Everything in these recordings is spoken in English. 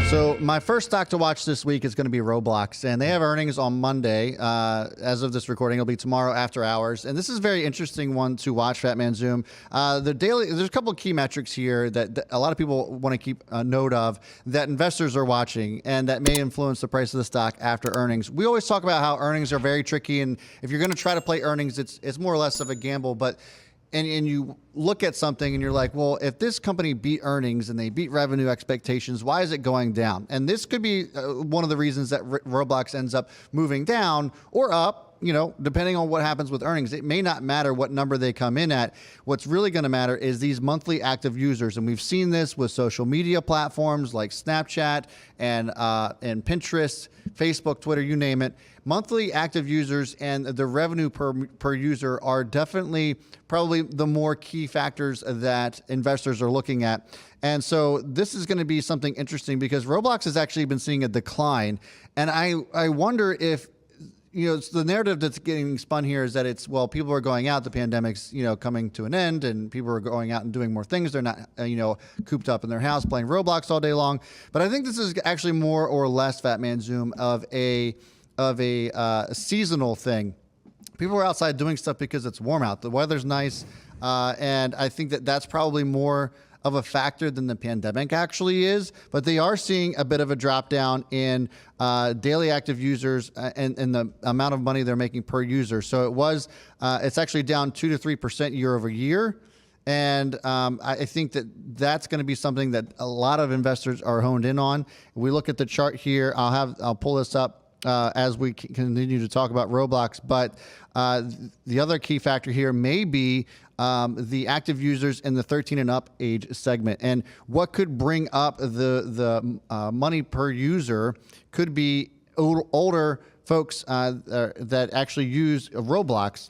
So my first stock to watch this week is going to be Roblox, and they have earnings on Monday. As of this recording, it'll be tomorrow after hours. And this is a very interesting one to watch, Fat Man Zoom. There's a couple of key metrics here that a lot of people want to keep a note of that investors are watching and that may influence the price of the stock after earnings. We always talk about how earnings are very tricky, and if you're going to try to play earnings, it's more or less of a gamble. But and you look at something and you're like, well, if this company beat earnings and they beat revenue expectations, why is it going down? And this could be one of the reasons that Roblox ends up moving down or up. You know, depending on what happens with earnings, it may not matter what number they come in at. What's really going to matter is these monthly active users. And we've seen this with social media platforms like Snapchat and Pinterest, Facebook, Twitter, you name it. Monthly active users and the revenue per user are definitely probably the more key factors that investors are looking at. And so this is going to be something interesting because Roblox has actually been seeing a decline. And I wonder if, you know, it's the narrative that's getting spun here is that it's, well, people are going out, the pandemic's, you know, coming to an end and people are going out and doing more things. They're not, cooped up in their house playing Roblox all day long. But I think this is actually more or less, Fat Man Zoom, of a seasonal thing. People are outside doing stuff because it's warm out. The weather's nice. And I think that that's probably more of a factor than the pandemic actually is, but they are seeing a bit of a drop down in daily active users and the amount of money they're making per user. So it's actually down 2 to 3% year over year. And I think that that's going to be something that a lot of investors are honed in on. We look at the chart here. I'll pull this up as we continue to talk about Roblox. But the other key factor here may be the active users in the 13 and up age segment. And what could bring up the money per user could be older folks that actually use Roblox.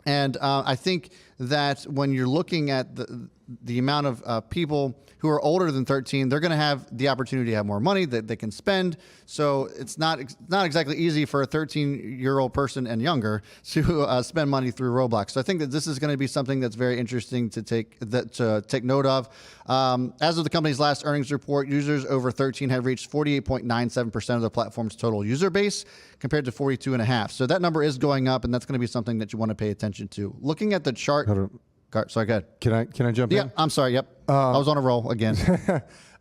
And I think that when you're looking at the amount of people who are older than 13, they're going to have the opportunity to have more money that they can spend. So it's not exactly easy for a 13-year-old person and younger to spend money through Roblox. So I think that this is going to be something that's very interesting to take note of. As of the company's last earnings report, users over 13 have reached 48.97% of the platform's total user base, compared to 42.5%. So that number is going up, and that's going to be something that you want to pay attention to. Looking at the chart. Sorry, go ahead. Can I jump in? Yeah, I'm sorry. Yep. I was on a roll again.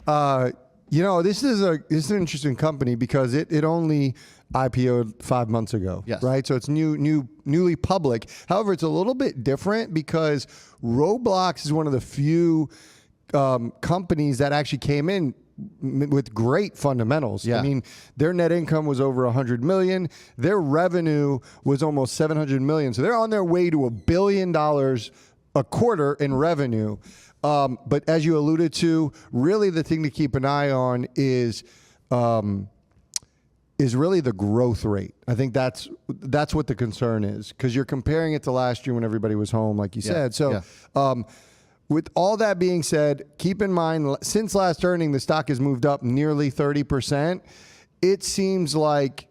This is an interesting company because it only IPO'd 5 months ago. Yes. Right. So it's newly public. However, it's a little bit different because Roblox is one of the few companies that actually came in with great fundamentals. Yeah. I mean, their net income was over 100 million. Their revenue was almost 700 million. So they're on their way to $1 billion a quarter in revenue. But as you alluded to, really the thing to keep an eye on is really the growth rate. I think that's what the concern is, because you're comparing it to last year when everybody was home, like you said. So with all that being said, keep in mind, since last earning, the stock has moved up nearly 30%. It seems like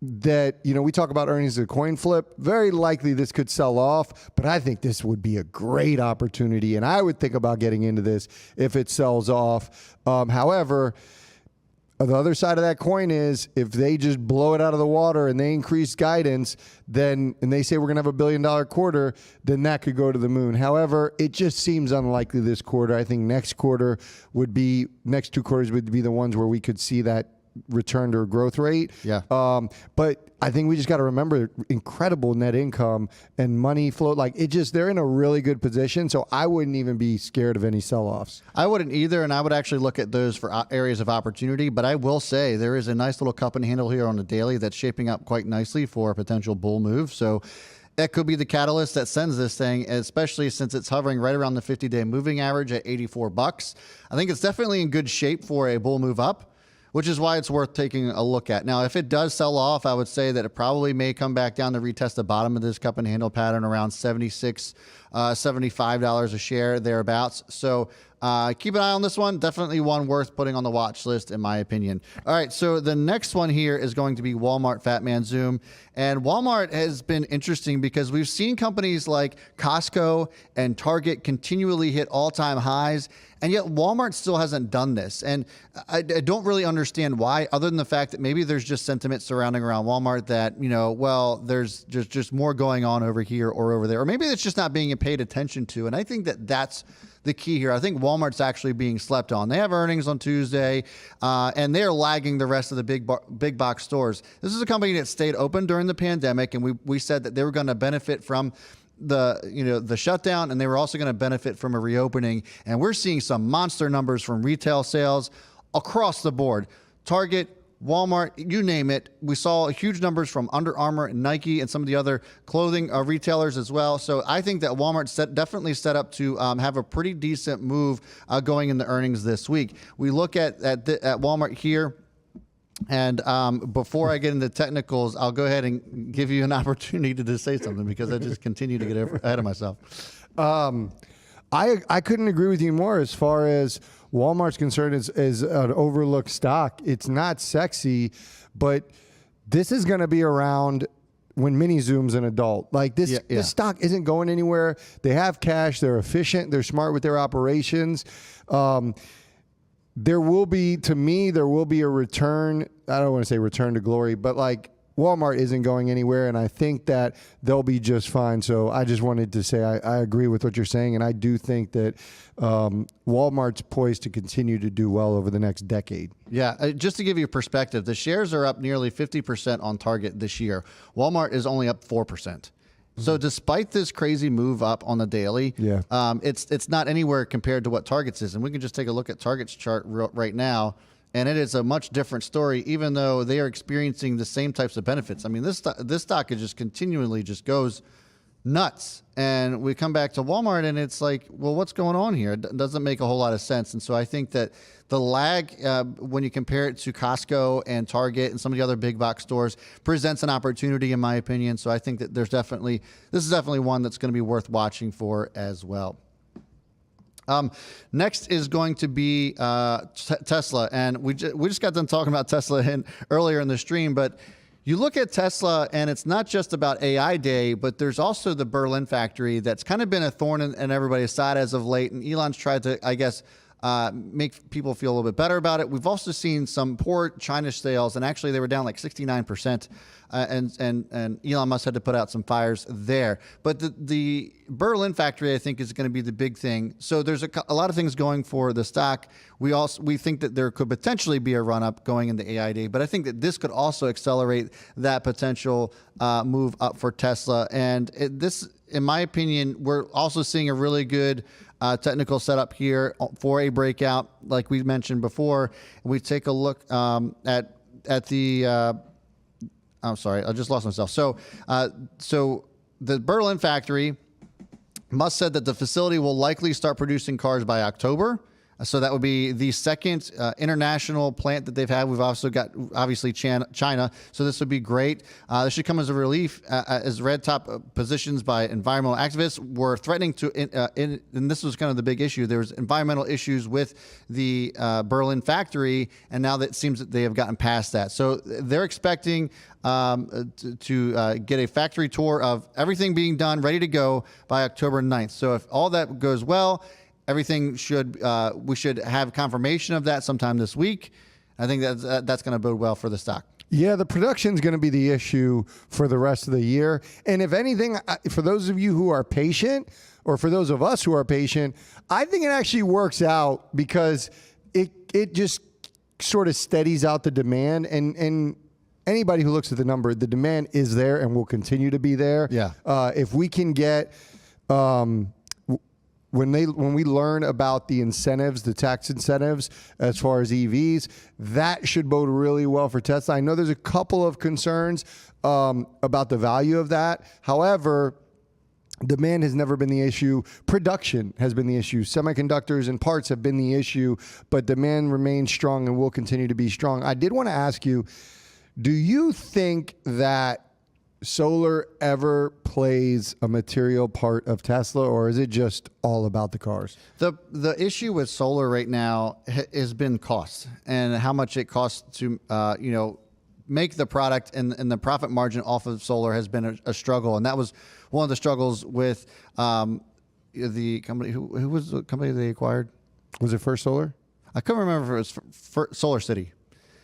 that, we talk about earnings as a coin flip. Very likely this could sell off, but I think this would be a great opportunity, and I would think about getting into this if it sells off. However, the other side of that coin is if they just blow it out of the water and they increase guidance, and they say we're going to have $1 billion quarter, then that could go to the moon. However, it just seems unlikely this quarter. I think next two quarters would be the ones where we could see that return to a growth rate. Yeah. But I think we just got to remember incredible net income and money flow. They're in a really good position. So I wouldn't even be scared of any sell-offs. I wouldn't either. And I would actually look at those for areas of opportunity. But I will say there is a nice little cup and handle here on the daily that's shaping up quite nicely for a potential bull move. So that could be the catalyst that sends this thing, especially since it's hovering right around the 50-day moving average at $84. I think it's definitely in good shape for a bull move up, which is why it's worth taking a look at. Now, if it does sell off, I would say that it probably may come back down to retest the bottom of this cup and handle pattern around $76, $75 a share, thereabouts. So Keep an eye on this one. Definitely one worth putting on the watch list, in my opinion. All right, so the next one here is going to be Walmart, Fat Man Zoom. And Walmart has been interesting because we've seen companies like Costco and Target continually hit all-time highs, and yet Walmart still hasn't done this. And I don't really understand why, other than the fact that maybe there's just sentiment surrounding around Walmart that, well, there's just more going on over here or over there. Or maybe it's just not being paid attention to. And I think that that's the key here. I think Walmart's actually being slept on. They have earnings on Tuesday, and they're lagging the rest of the big box stores. This is a company that stayed open during the pandemic, and we said that they were going to benefit from the shutdown, and they were also going to benefit from a reopening. And we're seeing some monster numbers from retail sales across the board. Target, Walmart, you name it. We saw huge numbers from Under Armour and Nike and some of the other clothing retailers as well. So I think that Walmart's definitely set up to have a pretty decent move going in the earnings this week. We look at Walmart here. And before I get into technicals, I'll go ahead and give you an opportunity to say something because I just continue to get ahead of myself. I couldn't agree with you more as far as Walmart's concerned is an overlooked stock. It's not sexy, but this is going to be around when Mini Zoom's an adult. Like this stock isn't going anywhere. They have cash. They're efficient. They're smart with their operations. There will be a return. I don't want to say return to glory, but like Walmart isn't going anywhere, and I think that they'll be just fine. So I just wanted to say I agree with what you're saying, and I do think that Walmart's poised to continue to do well over the next decade. Yeah, just to give you perspective, the shares are up nearly 50% on Target this year. Walmart is only up 4%. So despite this crazy move up on the daily, it's not anywhere compared to what Target's is. And we can just take a look at Target's chart right now, and it is a much different story, even though they are experiencing the same types of benefits. I mean, this stock is just continually just goes nuts. And we come back to Walmart, and it's like, well, what's going on here? It doesn't make a whole lot of sense. And so I think that the lag, when you compare it to Costco and Target and some of the other big box stores, presents an opportunity, in my opinion. So I think that this is definitely one that's going to be worth watching for as well. Next is going to be Tesla, and we just got done talking about Tesla earlier in the stream, but you look at Tesla, and it's not just about AI Day, but there's also the Berlin factory that's kind of been a thorn in everybody's side as of late, and Elon's tried to, I guess, make people feel a little bit better about it. We've also seen some poor China sales, and actually they were down like 69%, and Elon Musk had to put out some fires there. But the Berlin factory, I think, is going to be the big thing. So there's a lot of things going for the stock. We think that there could potentially be a run up going into AI Day, but I think that this could also accelerate that potential move up for Tesla. And this, in my opinion, we're also seeing a really good technical setup here for a breakout, like we mentioned before. We take a look at the. I'm sorry, I just lost myself. So the Berlin factory, Musk said that the facility will likely start producing cars by October. So that would be the second international plant that they've had. We've also got, obviously, China. So this would be great. This should come as a relief as red top positions by environmental activists were threatening to, and this was kind of the big issue. There was environmental issues with the Berlin factory, and now that it seems that they have gotten past that. So they're expecting to get a factory tour of everything being done, ready to go by October 9th. So if all that goes well, everything we should have confirmation of that sometime this week. I think that's going to bode well for the stock. Yeah, the production's going to be the issue for the rest of the year. And if anything, for those of you who are patient, or for those of us who are patient, I think it actually works out because it just sort of steadies out the demand. And anybody who looks at the number, the demand is there and will continue to be there. Yeah. If we can get when we learn about the incentives, the tax incentives as far as EVs, that should bode really well for Tesla. I know there's a couple of concerns about the value of that. However, demand has never been the issue. Production has been the issue. Semiconductors and parts have been the issue, but demand remains strong and will continue to be strong. I did want to ask you, do you think that solar ever plays a material part of Tesla, or is it just all about the cars? The issue with solar right now has been cost and how much it costs to make the product, and the profit margin off of solar has been a struggle, and that was one of the struggles with the company. Who was the company they acquired? Was it First Solar? I couldn't remember if it was Solar City.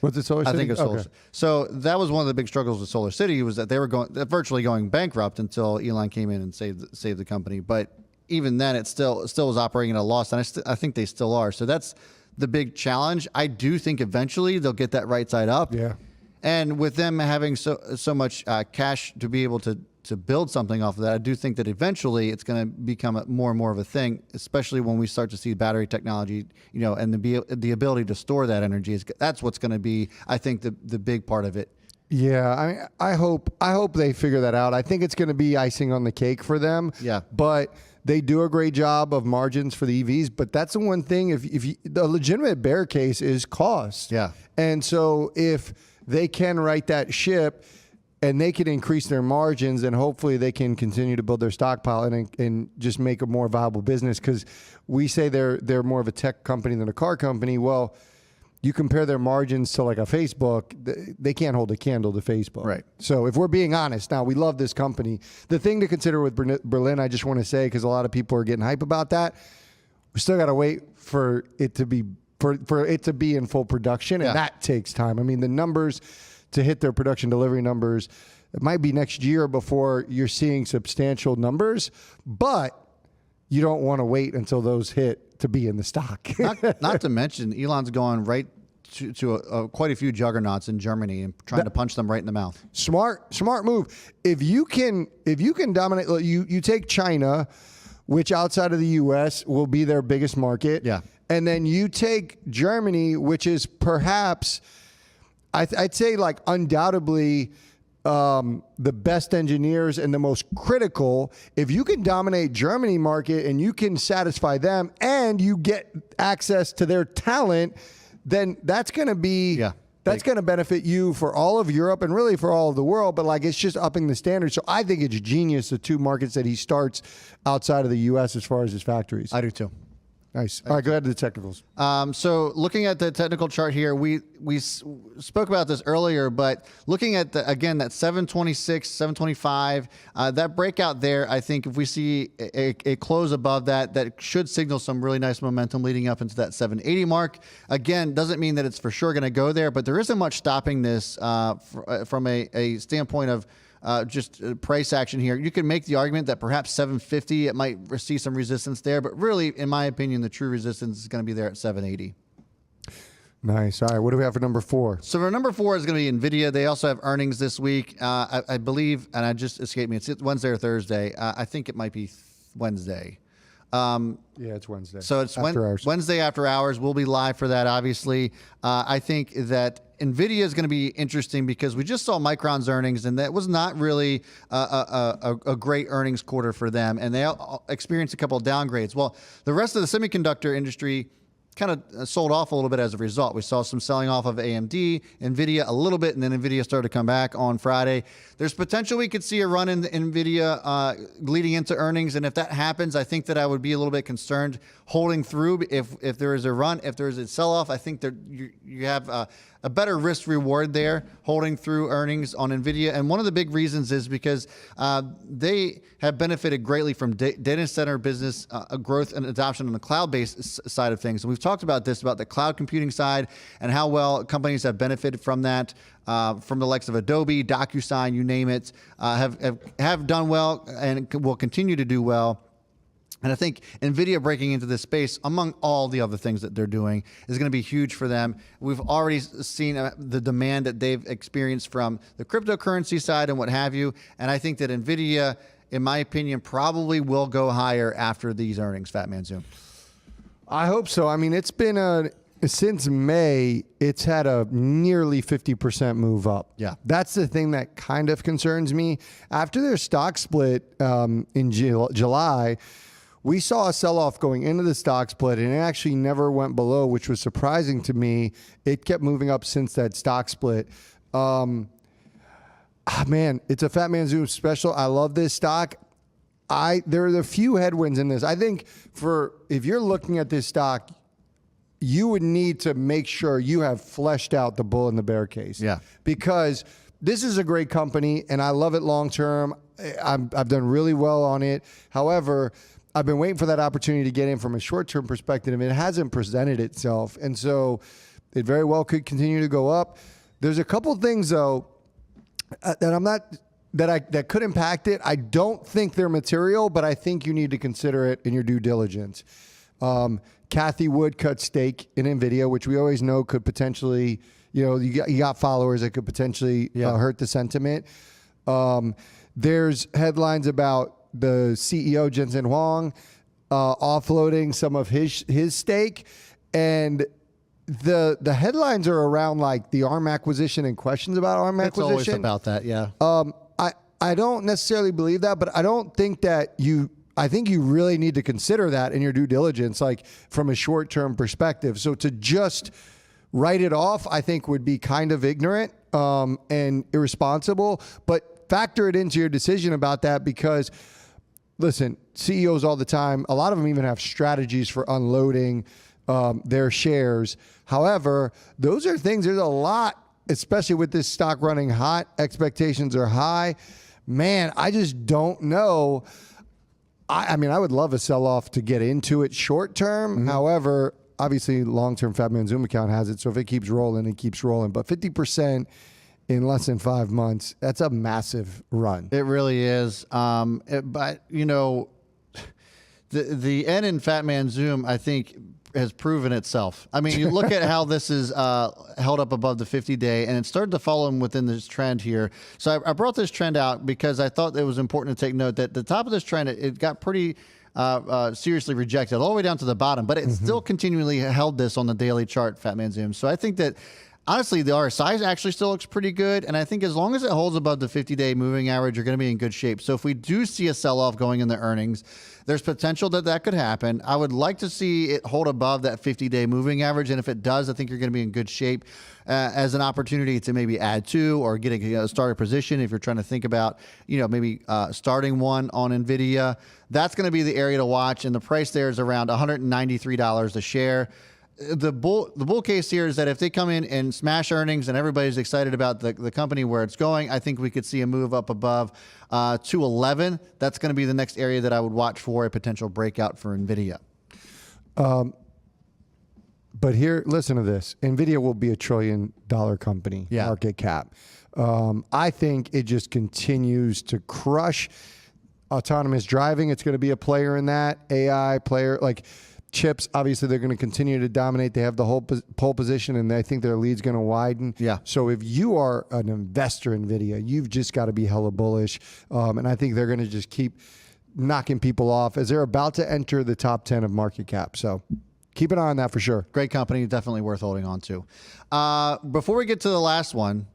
Was it Solar City? I think it was Solar City. So that was one of the big struggles with Solar City, was that they were virtually going bankrupt until Elon came in and saved the company. But even then, it still was operating at a loss, and I think they still are. So that's the big challenge. I do think eventually they'll get that right side up. Yeah. And with them having so much cash to be able to build something off of that, I do think that eventually it's going to become more and more of a thing, especially when we start to see battery technology, and the ability to store that energy. That's what's going to be, I think, the big part of it. Yeah, I mean, I hope they figure that out. I think it's going to be icing on the cake for them. Yeah. But they do a great job of margins for the EVs. But that's the one thing. If the legitimate bear case is cost. Yeah. And so if they can right that ship, and they can increase their margins, and hopefully they can continue to build their stockpile and just make a more viable business. Because we say they're more of a tech company than a car company. Well, you compare their margins to like a Facebook, they can't hold a candle to Facebook. Right. So if we're being honest, now we love this company. The thing to consider with Berlin, I just want to say, because a lot of people are getting hype about that, we still got to wait for it to be in full production, and that takes time. I mean, the numbers to hit their production delivery numbers, it might be next year before you're seeing substantial numbers, but you don't want to wait until those hit to be in the stock. not to mention, Elon's going right to quite a few juggernauts in Germany and trying to punch them right in the mouth. Smart move. If you can dominate, you take China, which outside of the U.S. will be their biggest market. Yeah. And then you take Germany, which is perhaps, I'd say, like, undoubtedly the best engineers and the most critical. If you can dominate Germany market and you can satisfy them and you get access to their talent, then that's going to be that's going to benefit you for all of Europe and really for all of the world. But like, it's just upping the standard. So I think it's genius, the two markets that he starts outside of the U.S. as far as his factories. I do too. Nice. All right, go ahead to the technicals. So looking at the technical chart here, we spoke about this earlier, but looking at again that 726, 725, that breakout there, I think if we see a close above that should signal some really nice momentum leading up into that 780 mark. Again, doesn't mean that it's for sure going to go there, but there isn't much stopping this from a standpoint of just price action here. You can make the argument that perhaps 750, it might see some resistance there, but really, in my opinion, the true resistance is going to be there at 780. Nice. All right, what do we have for number 4? So for number 4 is going to be NVIDIA. They also have earnings this week. I believe, and I just escaped me, it's Wednesday or Thursday. I think it might be Wednesday. Yeah, it's Wednesday. So it's Wednesday after hours. We'll be live for that, obviously. I think that NVIDIA is going to be interesting because we just saw Micron's earnings, and that was not really a great earnings quarter for them, and they experienced a couple of downgrades. Well, the rest of the semiconductor industry kind of sold off a little bit as a result. We saw some selling off of AMD, NVIDIA a little bit, and then NVIDIA started to come back on Friday. There's potential we could see a run in NVIDIA leading into earnings, and if that happens, I think that I would be a little bit concerned holding through. If there is a run, if there is a sell-off, I think that you have a better risk reward there holding through earnings on NVIDIA. And one of the big reasons is because they have benefited greatly from data center business growth and adoption on the cloud-based side of things. And we've talked about this, about the cloud computing side and how well companies have benefited from that, from the likes of Adobe, DocuSign, you name it, have done well and will continue to do well. And I think NVIDIA breaking into this space, among all the other things that they're doing, is going to be huge for them. We've already seen the demand that they've experienced from the cryptocurrency side and what have you. And I think that NVIDIA, in my opinion, probably will go higher after these earnings, Fat Man Zoom. I hope so. I mean, it's been since May, it's had a nearly 50% move up. Yeah. That's the thing that kind of concerns me. After their stock split in July, we saw a sell-off going into the stock split, and it actually never went below, which was surprising to me. It kept moving up since that stock split. I Man, it's a Fat Man Zoom special. I love this stock. There are a few headwinds in this. I think if you're looking at this stock, you would need to make sure you have fleshed out the bull and the bear case. Yeah. Because this is a great company, and I love it long term. I've done really well on it. However, I've been waiting for that opportunity to get in from a short-term perspective, and it hasn't presented itself. And so it very well could continue to go up. There's a couple things, though, that could impact it. I don't think they're material, but I think you need to consider it in your due diligence. Kathy Wood cut stake in NVIDIA, which we always know could potentially, you got followers that could potentially hurt the sentiment. There's headlines about the CEO, Jensen Huang, offloading some of his stake. And the headlines are around like the ARM acquisition and questions about ARM acquisition. It's always about that, yeah. I don't necessarily believe that, but I don't think that I think you really need to consider that in your due diligence, like from a short-term perspective. So to just write it off, I think would be kind of ignorant and irresponsible, but factor it into your decision about that because, listen, CEOs all the time, a lot of them even have strategies for unloading their shares. However, those are things, there's a lot, especially with this stock running hot, expectations are high. Man, I just don't know. I mean, I would love a sell-off to get into it short term. Mm-hmm. However, obviously, long-term Fat Man Zoom account has it. So if it keeps rolling, it keeps rolling. But 50% in less than 5 months, that's a massive run. It really is. But, the N in Fat Man Zoom, I think, has proven itself. I mean, you look at how this is held up above the 50-day, and it started to follow him within this trend here. So I brought this trend out because I thought it was important to take note that the top of this trend, it got pretty seriously rejected all the way down to the bottom, but it still continually held this on the daily chart, Fat Man Zoom. So I think that, honestly, the RSI actually still looks pretty good, and I think as long as it holds above the 50-day moving average, you're going to be in good shape. So if we do see a sell-off going in the earnings, there's potential that could happen. I would like to see it hold above that 50-day moving average, and if it does, I think you're going to be in good shape as an opportunity to maybe add to or get a starter position if you're trying to think about, maybe starting one on NVIDIA. That's going to be the area to watch, and the price there is around $193 a share. The bull case here is that if they come in and smash earnings and everybody's excited about the company where it's going, I think we could see a move up above 211. That's going to be the next area that I would watch for a potential breakout for NVIDIA. But here, listen to this. NVIDIA will be $1 trillion company, market cap. I think it just continues to crush autonomous driving. It's going to be a player in that, AI player, like chips. Obviously, they're going to continue to dominate. They have the whole pole position, and I think their lead's going to widen. Yeah. So if you are an investor in NVIDIA, you've just got to be hella bullish. And I think they're going to just keep knocking people off as they're about to enter the top 10 of market cap. So keep an eye on that for sure. Great company. Definitely worth holding on to. Before we get to the last one,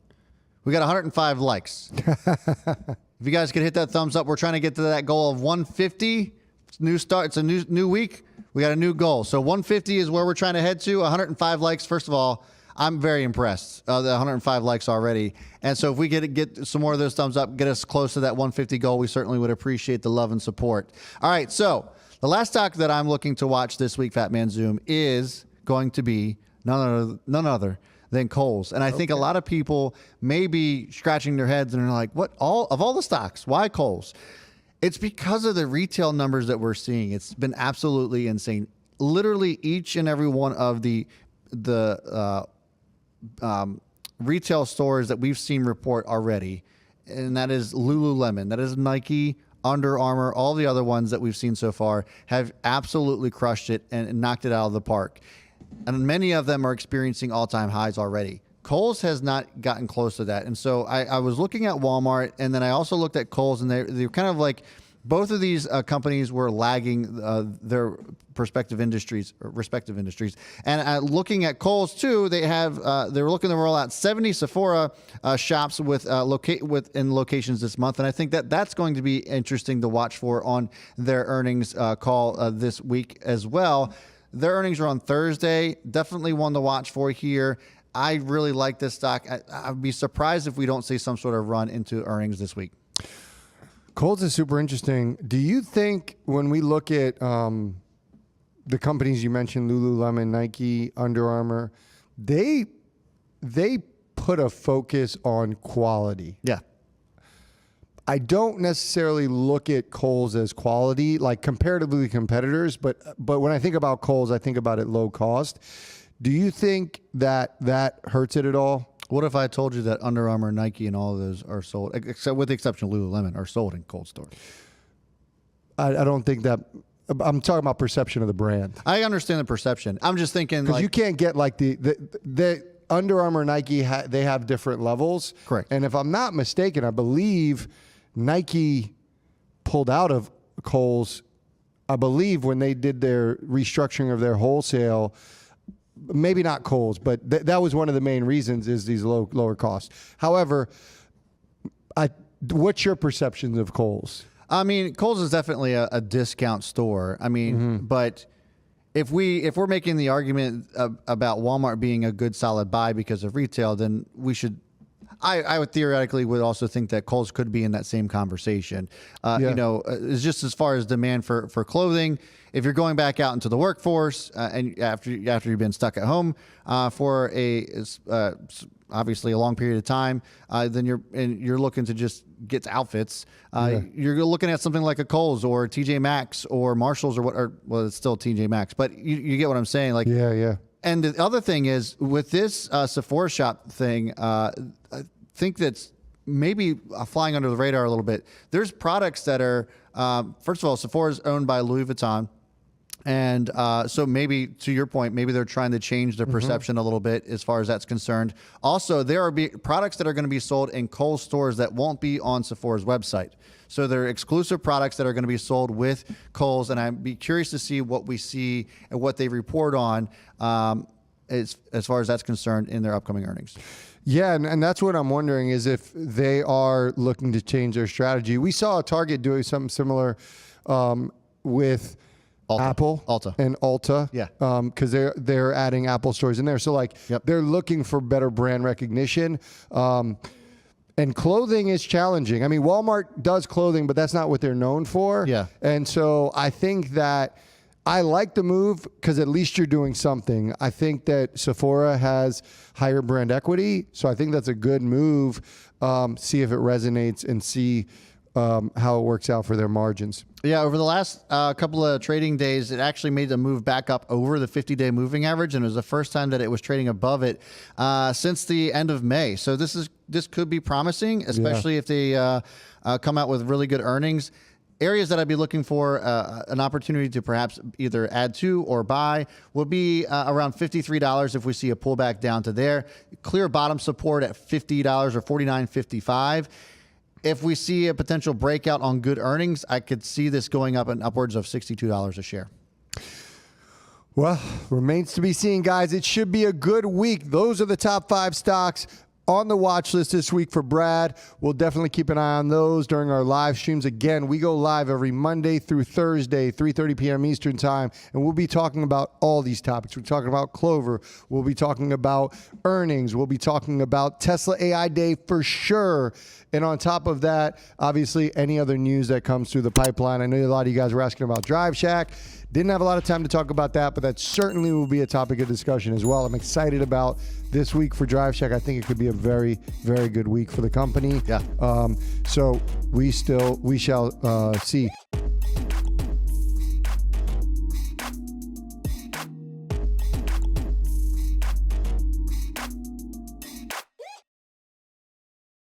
we got 105 likes. If you guys could hit that thumbs up, we're trying to get to that goal of 150. It's new start. It's a new week. We got a new goal. So 150 is where we're trying to head to. 105 likes. First of all, I'm very impressed. The 105 likes already. And so if we could get some more of those thumbs up, get us close to that 150 goal, we certainly would appreciate the love and support. All right. So the last stock that I'm looking to watch this week, Fat Man Zoom, is going to be none other than Kohls. And I think a lot of people may be scratching their heads and are like, what? Of all the stocks, why Kohls? It's because of the retail numbers that we're seeing. It's been absolutely insane. Literally each and every one of the retail stores that we've seen report already, and that is Lululemon, that is Nike, Under Armour, all the other ones that we've seen so far have absolutely crushed it and knocked it out of the park. And many of them are experiencing all-time highs already. Kohls has not gotten close to that. And so I was looking at Walmart, and then I also looked at Kohls, and they're kind of like, both of these companies were lagging their respective industries. And looking at Kohls too, they were looking to roll out 70 Sephora shops in locations this month, and I think that's going to be interesting to watch for on their earnings call this week as well. Their earnings are on Thursday. Definitely one to watch for here. I really like this stock. I'd be surprised if we don't see some sort of run into earnings this week. Kohls is super interesting. Do you think when we look at the companies you mentioned, Lululemon, Nike, Under Armour, they put a focus on quality? Yeah. I don't necessarily look at Kohls as quality, like comparatively competitors, but when I think about Kohls, I think about it low cost. Do you think that hurts it at all? What if I told you that Under Armour, Nike, and all of those are sold, except with the exception of Lululemon, are sold in cold storage? I don't think that. I'm talking about perception of the brand. I understand the perception. I'm just thinking because you can't get like the Under Armour, Nike, they have different levels. Correct. And if I'm not mistaken, I believe Nike pulled out of Kohls, I believe, when they did their restructuring of their wholesale. Maybe not Kohls, but that was one of the main reasons, is these lower costs. However, what's your perceptions of Kohls? I mean, Kohls is definitely a discount store. I mean, but if we're making the argument about Walmart being a good solid buy because of retail, then we should. I would theoretically would also think that Kohls could be in that same conversation. You know, it's just as far as demand for clothing. If you're going back out into the workforce and after you've been stuck at home for obviously a long period of time, then you're looking to just get outfits. You're looking at something like a Kohls or TJ Maxx or Marshalls well, it's still TJ Maxx, but you get what I'm saying. Like, yeah. And the other thing is with this Sephora shop thing, I think that's maybe flying under the radar a little bit. There's products that are, first of all, Sephora is owned by Louis Vuitton. And so maybe, to your point, maybe they're trying to change their perception a little bit as far as that's concerned. Also, there are products that are going to be sold in Kohls stores that won't be on Sephora's website. So they're exclusive products that are going to be sold with Kohls, and I'd be curious to see what we see and what they report on as far as that's concerned in their upcoming earnings. Yeah, and that's what I'm wondering, is if they are looking to change their strategy. We saw Target doing something similar with Apple and Ulta, because they're adding Apple stores in there. So like they're looking for better brand recognition. And clothing is challenging. I mean, Walmart does clothing, but that's not what they're known for. Yeah. And so I think that I like the move because at least you're doing something. I think that Sephora has higher brand equity, so I think that's a good move. See if it resonates and see how it works out for their margins. Yeah, over the last couple of trading days, it actually made the move back up over the 50-day moving average, and it was the first time that it was trading above it since the end of May. So this could be promising, especially if they come out with really good earnings. Areas that I'd be looking for an opportunity to perhaps either add to or buy would be around $53 if we see a pullback down to there. Clear bottom support at $50 or $49.55. If we see a potential breakout on good earnings, I could see this going up and upwards of $62 a share. Well, remains to be seen, guys. It should be a good week. Those are the top 5 stocks on the watch list this week for Brad. We'll definitely keep an eye on those during our live streams. Again, we go live every Monday through Thursday, 3:30 p.m. Eastern time, and we'll be talking about all these topics. We're talking about Clover. We'll be talking about earnings. We'll be talking about Tesla AI Day for sure. And on top of that, obviously, any other news that comes through the pipeline. I know a lot of you guys were asking about Drive Shack. Didn't have a lot of time to talk about that, but that certainly will be a topic of discussion as well. I'm excited about this week for Drive Shack. I think it could be a very, very good week for the company. Yeah. So we shall see.